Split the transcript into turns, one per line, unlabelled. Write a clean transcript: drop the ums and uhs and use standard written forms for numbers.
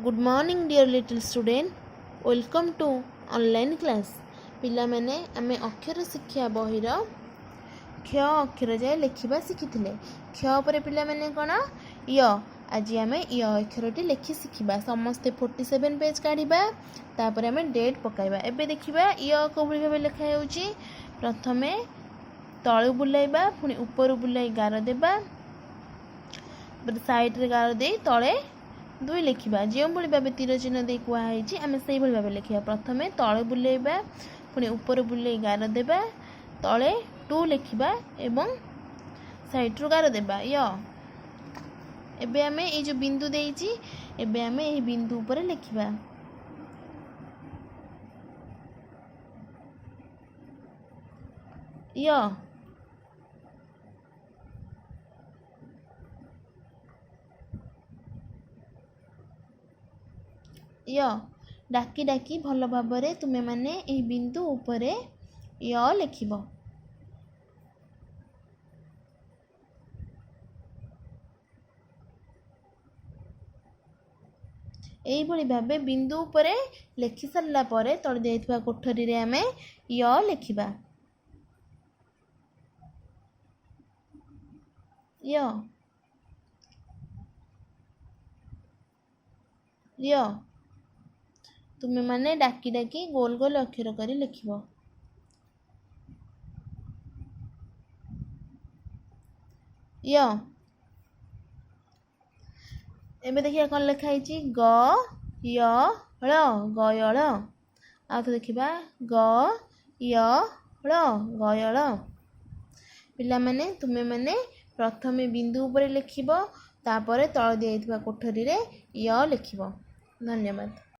Good morning dear little student. Welcome to online class. पिला मैंने आमे अक्षर शिक्षा बहिर क्ष अक्षर जाए लिखा शिखी क्ष पर पिला मैंने कौन य आज आम य अक्षर लिखि शिखा समस्ते 47 पेज काढ़ा तापर आम डेट पकाइबा एबे देखिबा य कोभली भाबे लिखा होउची प्रथमे तळु बुलाइबा पुणी ऊपर बुलाई गार देबा साइड रे गार दे तळे दुई लिखा जो भाव तीर चिन्ह दे कहुई आम से भाव लिखा प्रथमे तले बुलेबा पुणी ऊपर बुले गार देबा तले 2 लिखा एवं साइड रू गार देबा य एबे आम ये जो बिंदु देइछि एबे आम ये बिंदु ऊपर लिखा य य डाकी डाकी भल भाव तुमे माने ए बिंदु उपरे य लिखिब एई भली भाबे बिंदु उपरे लिखि सारला परे तळे देइथबा कोठरी रे आमे य लिखिबा य य तुमे माने डाकी डाकी गोल गोल अक्षर करी लिखिब य एबे देखिया कौन लिखाई ग य ळ गयल आ तो देखिबा ग य ळ गयल पिला माने तुमे माने प्रथमे बिंदु ऊपर लिखिब तापरे तळ दिया कोठरी रे य लिखिब। धन्यवाद।